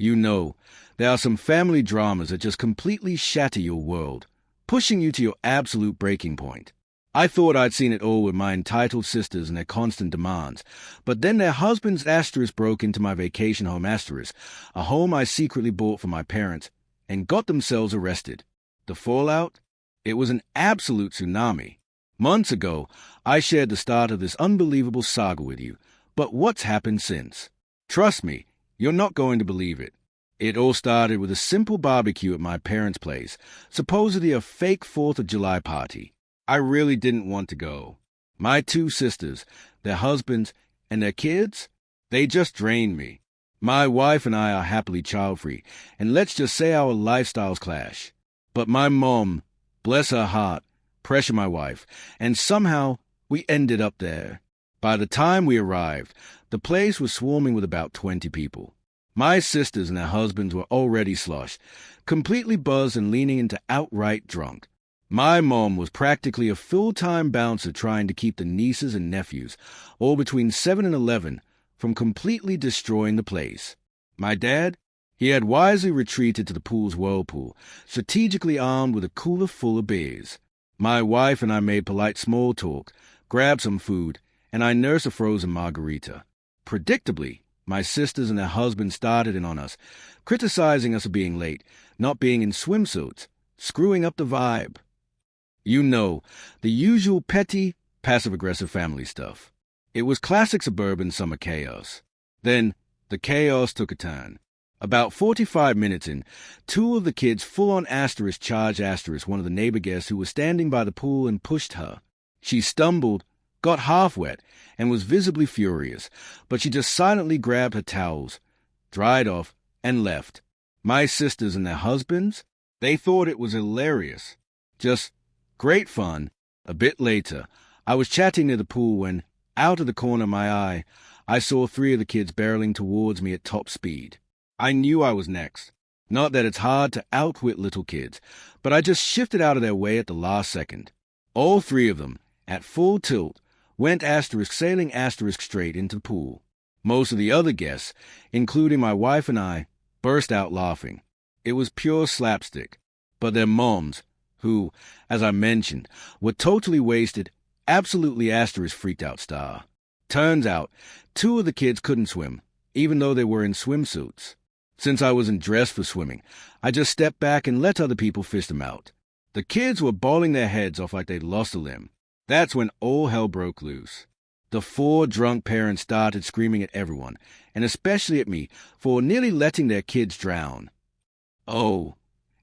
You know, there are some family dramas that just completely shatter your world, pushing you to your absolute breaking point. I thought I'd seen it all with my entitled sisters and their constant demands, but then their husbands broke into my vacation home a home I secretly bought for my parents, and got themselves arrested. The fallout? It was an absolute tsunami. Months ago, I shared the start of this unbelievable saga with you, but what's happened since? Trust me, you're not going to believe it. It all started with a simple barbecue at my parents' place, supposedly a fake 4th of July party. I really didn't want to go. My 2 sisters, their husbands, and their kids, they just drained me. My wife and I are happily child-free, and let's just say our lifestyles clash. But my mom, bless her heart, pressured my wife, and somehow we ended up there. By the time we arrived, the place was swarming with about 20 people. My sisters and their husbands were already sloshed, completely buzzed and leaning into outright drunk. My mom was practically a full-time bouncer trying to keep the nieces and nephews, all between 7 and 11, from completely destroying the place. My dad, he had wisely retreated to the pool's whirlpool, strategically armed with a cooler full of beers. My wife and I made polite small talk, grabbed some food, and I nursed a frozen margarita. Predictably, my sisters and their husbands started in on us, criticizing us for being late, not being in swimsuits, screwing up the vibe. You know, the usual petty, passive-aggressive family stuff. It was classic suburban summer chaos. Then, the chaos took a turn. About 45 minutes in, 2 of the kids full-on charged one of the neighbor guests who was standing by the pool and pushed her. She stumbled, got half wet, and was visibly furious, but she just silently grabbed her towels, dried off, and left. My sisters and their husbands, they thought it was hilarious. Just great fun. A bit later, I was chatting near the pool when, out of the corner of my eye, I saw 3 of the kids barreling towards me at top speed. I knew I was next. Not that it's hard to outwit little kids, but I just shifted out of their way at the last second. All 3 of them, at full tilt, went sailing straight into the pool. Most of the other guests, including my wife and I, burst out laughing. It was pure slapstick. But their moms, who, as I mentioned, were totally wasted, absolutely freaked out star. Turns out, 2 of the kids couldn't swim, even though they were in swimsuits. Since I wasn't dressed for swimming, I just stepped back and let other people fish them out. The kids were bawling their heads off like they'd lost a limb. That's when all hell broke loose. The 4 drunk parents started screaming at everyone, and especially at me, for nearly letting their kids drown. Oh,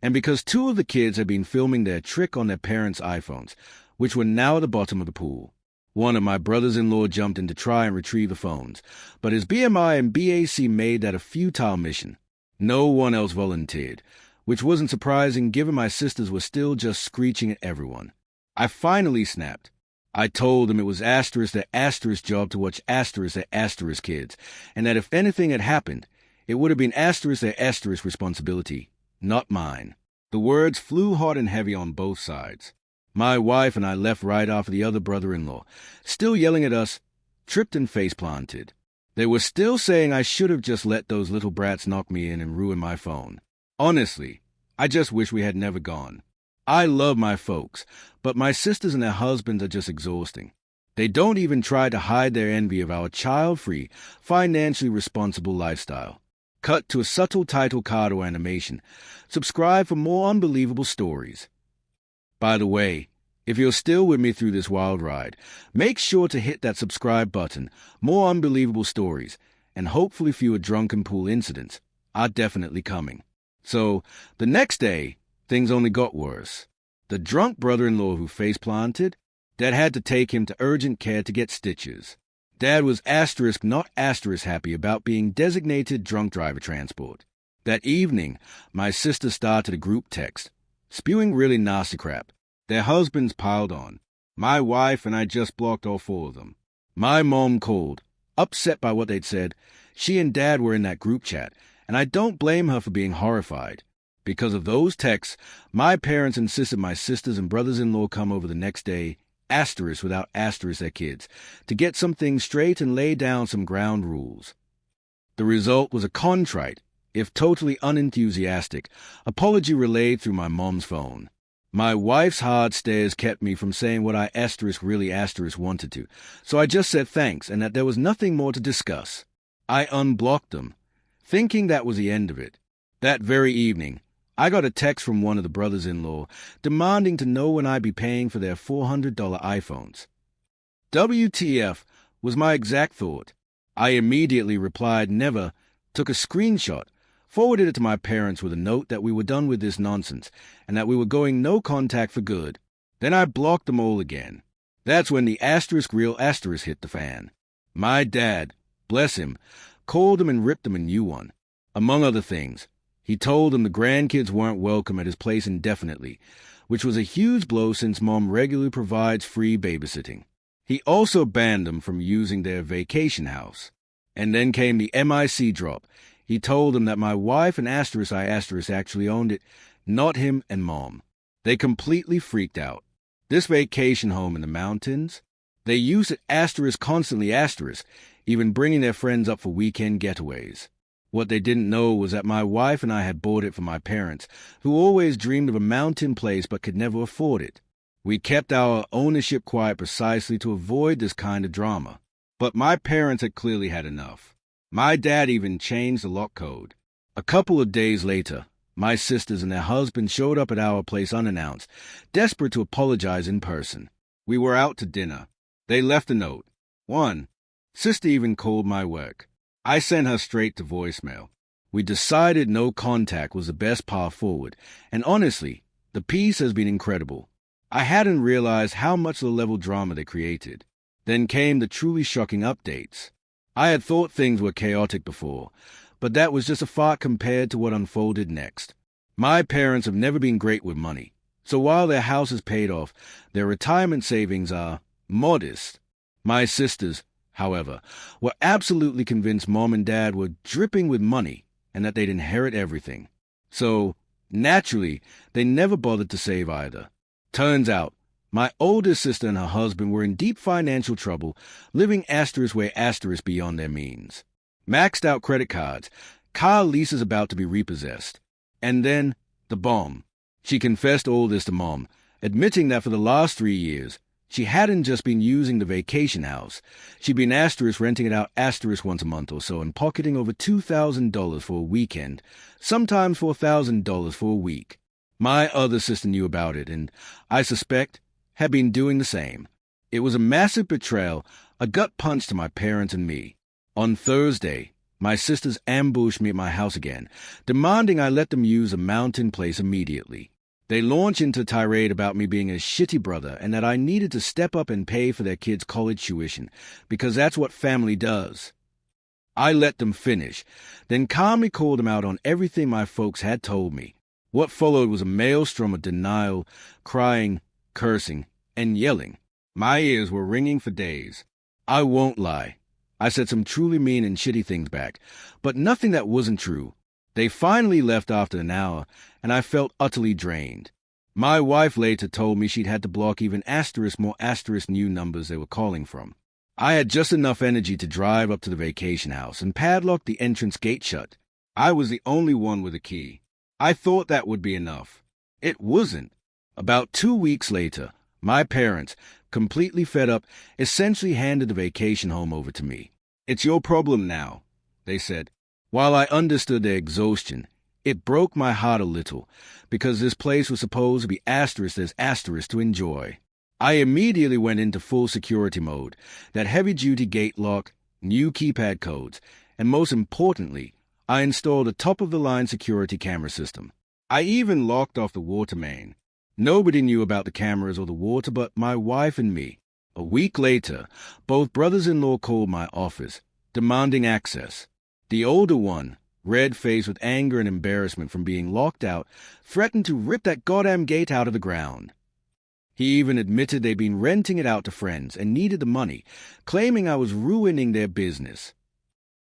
and because 2 of the kids had been filming their trick on their parents' iPhones, which were now at the bottom of the pool. One of my brothers-in-law jumped in to try and retrieve the phones, but his BMI and BAC made that a futile mission. No one else volunteered, which wasn't surprising given my sisters were still just screeching at everyone. I finally snapped. I told them it was their job to watch their kids, and that if anything had happened, it would have been their responsibility, not mine. The words flew hot and heavy on both sides. My wife and I left right after the other brother-in-law, still yelling at us, tripped and face-planted. They were still saying I should have just let those little brats knock me in and ruin my phone. Honestly, I just wish we had never gone. I love my folks, but my sisters and their husbands are just exhausting. They don't even try to hide their envy of our child-free, financially responsible lifestyle. Cut to a subtle title card or animation. Subscribe for more unbelievable stories. By the way, if you're still with me through this wild ride, make sure to hit that subscribe button. More unbelievable stories, and hopefully fewer drunken pool incidents, are definitely coming. So, the next day, things only got worse. The drunk brother-in-law who face-planted, Dad had to take him to urgent care to get stitches. Dad was not happy about being designated drunk driver transport. That evening, my sister started a group text, spewing really nasty crap. Their husbands piled on. My wife and I just blocked all 4 of them. My mom called, upset by what they'd said. She and Dad were in that group chat, and I don't blame her for being horrified. Because of those texts, my parents insisted my sisters and brothers-in-law come over the next day, without their kids, to get some things straight and lay down some ground rules. The result was a contrite, if totally unenthusiastic, apology relayed through my mom's phone. My wife's hard stares kept me from saying what I really wanted to, so I just said thanks and that there was nothing more to discuss. I unblocked them, thinking that was the end of it. That very evening, I got a text from one of the brothers-in-law demanding to know when I'd be paying for their $400 iPhones. WTF was my exact thought. I immediately replied never, took a screenshot, forwarded it to my parents with a note that we were done with this nonsense and that we were going no contact for good. Then I blocked them all again. That's when the real hit the fan. My dad, bless him, called them and ripped them a new one. Among other things, he told them the grandkids weren't welcome at his place indefinitely, which was a huge blow since Mom regularly provides free babysitting. He also banned them from using their vacation house. And then came the MIC drop. He told them that my wife and I actually owned it, not him and Mom. They completely freaked out. This vacation home in the mountains, they used it constantly, even bringing their friends up for weekend getaways. What they didn't know was that my wife and I had bought it for my parents, who always dreamed of a mountain place but could never afford it. We kept our ownership quiet precisely to avoid this kind of drama. But my parents had clearly had enough. My dad even changed the lock code. A couple of days later, my sisters and their husband showed up at our place unannounced, desperate to apologize in person. We were out to dinner. They left a note. One sister even called my work. I sent her straight to voicemail. We decided no contact was the best path forward, and honestly, the peace has been incredible. I hadn't realized how much low-level drama they created. Then came the truly shocking updates. I had thought things were chaotic before, but that was just a fart compared to what unfolded next. My parents have never been great with money, so while their house is paid off, their retirement savings are modest. My sisters, however, were absolutely convinced Mom and Dad were dripping with money and that they'd inherit everything. So, naturally, they never bothered to save either. Turns out, my oldest sister and her husband were in deep financial trouble, living beyond their means. Maxed out credit cards, car leases about to be repossessed. And then, the bomb. She confessed all this to Mom, admitting that for the last 3 years, she hadn't just been using the vacation house. She'd been renting it out once a month or so and pocketing over $2,000 for a weekend, sometimes $4,000 for a week. My other sister knew about it and, I suspect, had been doing the same. It was a massive betrayal, a gut punch to my parents and me. On Thursday, my sisters ambushed me at my house again, demanding I let them use a mountain place immediately. They launched into a tirade about me being a shitty brother and that I needed to step up and pay for their kids' college tuition, because that's what family does. I let them finish, then calmly called them out on everything my folks had told me. What followed was a maelstrom of denial, crying, cursing, and yelling. My ears were ringing for days. I won't lie. I said some truly mean and shitty things back, but nothing that wasn't true. They finally left after an hour, and I felt utterly drained. My wife later told me she'd had to block even more new numbers they were calling from. I had just enough energy to drive up to the vacation house and padlock the entrance gate shut. I was the only one with a key. I thought that would be enough. It wasn't. About 2 weeks later, my parents, completely fed up, essentially handed the vacation home over to me. It's your problem now, they said. While I understood their exhaustion, it broke my heart a little, because this place was supposed to be to enjoy. I immediately went into full security mode, that heavy-duty gate lock, new keypad codes, and most importantly, I installed a top-of-the-line security camera system. I even locked off the water main. Nobody knew about the cameras or the water but my wife and me. A week later, both brothers-in-law called my office, demanding access. The older one, red-faced with anger and embarrassment from being locked out, threatened to rip that goddamn gate out of the ground. He even admitted they'd been renting it out to friends and needed the money, claiming I was ruining their business.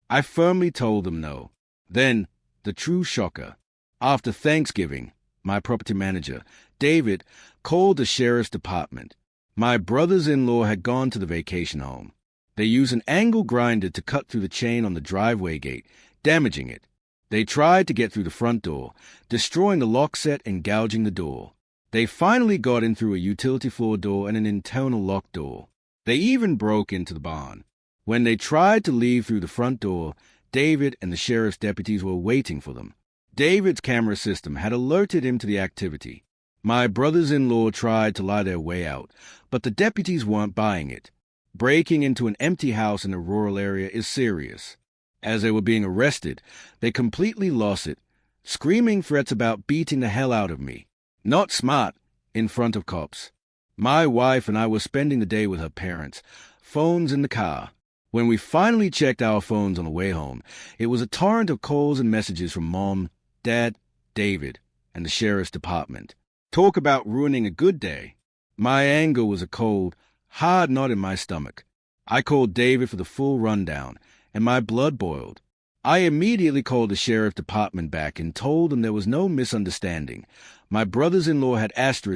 I firmly told them no. Then, the true shocker. After Thanksgiving, my property manager, David, called the sheriff's department. My brothers-in-law had gone to the vacation home. They used an angle grinder to cut through the chain on the driveway gate, damaging it. They tried to get through the front door, destroying the lock set and gouging the door. They finally got in through a utility floor door and an internal locked door. They even broke into the barn. When they tried to leave through the front door, David and the sheriff's deputies were waiting for them. David's camera system had alerted him to the activity. My brothers-in-law tried to lie their way out, but the deputies weren't buying it. Breaking into an empty house in a rural area is serious. As they were being arrested, they completely lost it, screaming threats about beating the hell out of me. Not smart, in front of cops. My wife and I were spending the day with her parents, phones in the car. When we finally checked our phones on the way home, it was a torrent of calls and messages from Mom, Dad, David, and the sheriff's department. Talk about ruining a good day. My anger was a cold, hard knot in my stomach. I called David for the full rundown, and my blood boiled. I immediately called the sheriff department back and told them there was no misunderstanding. My brothers-in-law had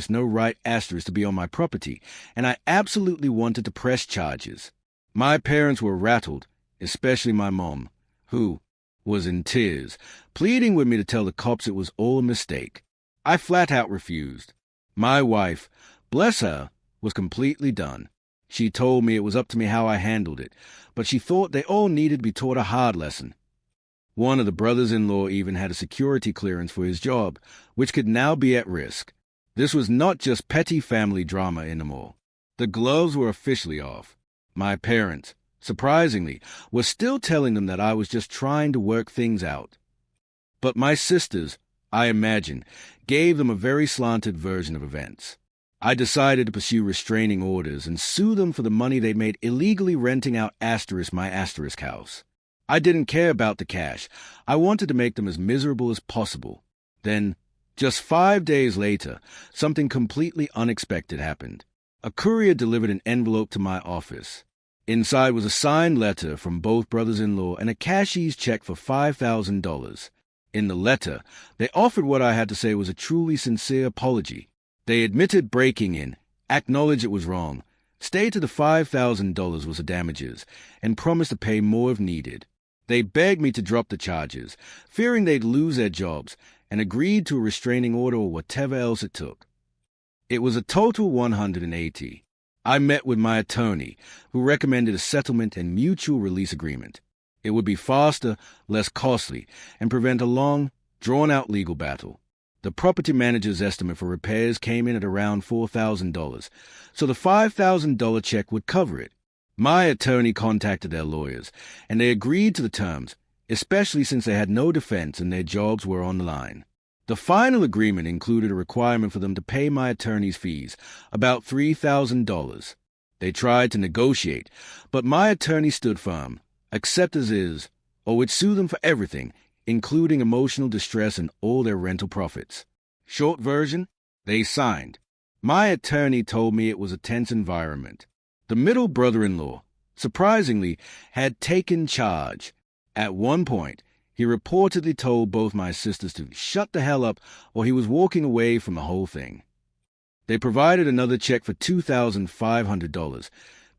no right to be on my property, and I absolutely wanted to press charges. My parents were rattled, especially my mom, who was in tears, pleading with me to tell the cops it was all a mistake. I flat out refused. My wife, bless her, was completely done. She told me it was up to me how I handled it, but she thought they all needed to be taught a hard lesson. One of the brothers-in-law even had a security clearance for his job, which could now be at risk. This was not just petty family drama anymore. The gloves were officially off. My parents, surprisingly, were still telling them that I was just trying to work things out. But my sisters, I imagine, gave them a very slanted version of events. I decided to pursue restraining orders and sue them for the money they made illegally renting out my house. I didn't care about the cash. I wanted to make them as miserable as possible. Then, just 5 days later, something completely unexpected happened. A courier delivered an envelope to my office. Inside was a signed letter from both brothers-in-law and a cashier's check for $5,000. In the letter, they offered what I had to say was a truly sincere apology. They admitted breaking in, acknowledged it was wrong, stated the $5,000 was the damages, and promised to pay more if needed. They begged me to drop the charges, fearing they'd lose their jobs, and agreed to a restraining order or whatever else it took. It was a total 180. I met with my attorney, who recommended a settlement and mutual release agreement. It would be faster, less costly, and prevent a long, drawn-out legal battle. The property manager's estimate for repairs came in at around $4,000, so the $5,000 check would cover it. My attorney contacted their lawyers, and they agreed to the terms, especially since they had no defense and their jobs were on the line. The final agreement included a requirement for them to pay my attorney's fees, about $3,000. They tried to negotiate, but my attorney stood firm, accept as is, or would sue them for everything, including emotional distress and all their rental profits. Short version, they signed. My attorney told me it was a tense environment. The middle brother-in-law, surprisingly, had taken charge. At one point, he reportedly told both my sisters to shut the hell up or he was walking away from the whole thing. They provided another check for $2,500,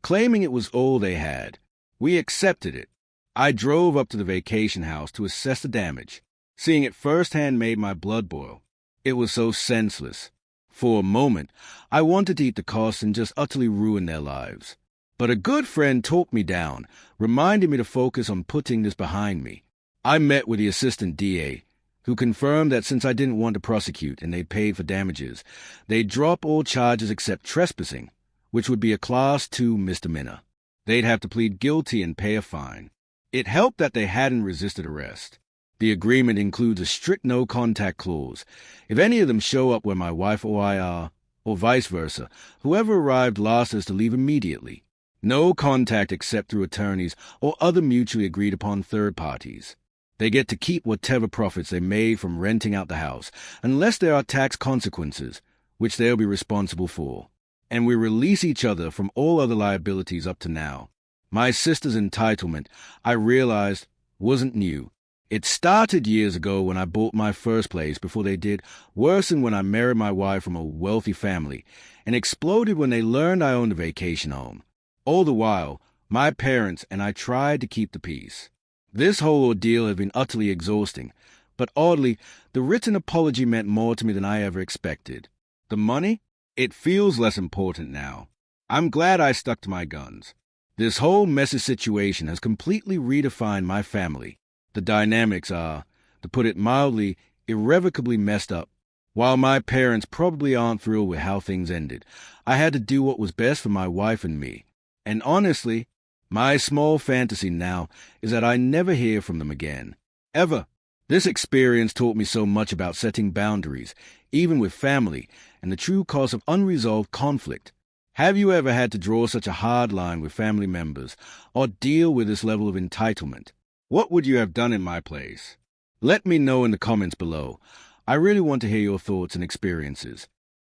claiming it was all they had. We accepted it. I drove up to the vacation house to assess the damage. Seeing it firsthand made my blood boil. It was so senseless. For a moment, I wanted to eat the costs and just utterly ruin their lives. But a good friend talked me down, reminding me to focus on putting this behind me. I met with the assistant DA, who confirmed that since I didn't want to prosecute and they paid for damages, they'd drop all charges except trespassing, which would be a Class 2 misdemeanor. They'd have to plead guilty and pay a fine. It helped that they hadn't resisted arrest. The agreement includes a strict no-contact clause. If any of them show up where my wife or I are, or vice versa, whoever arrived last is to leave immediately. No contact except through attorneys or other mutually agreed-upon third parties. They get to keep whatever profits they made from renting out the house, unless there are tax consequences, which they'll be responsible for. And we release each other from all other liabilities up to now. My sister's entitlement, I realized, wasn't new. It started years ago when I bought my first place before they did, worsened when I married my wife from a wealthy family, and exploded when they learned I owned a vacation home. All the while, my parents and I tried to keep the peace. This whole ordeal had been utterly exhausting, but oddly, the written apology meant more to me than I ever expected. The money? It feels less important now. I'm glad I stuck to my guns. This whole messy situation has completely redefined my family. The dynamics are, to put it mildly, irrevocably messed up. While my parents probably aren't thrilled with how things ended, I had to do what was best for my wife and me. And honestly, my small fantasy now is that I never hear from them again. Ever. This experience taught me so much about setting boundaries, even with family, and the true cause of unresolved conflict. Have you ever had to draw such a hard line with family members, or deal with this level of entitlement? What would you have done in my place? Let me know in the comments below. I really want to hear your thoughts and experiences.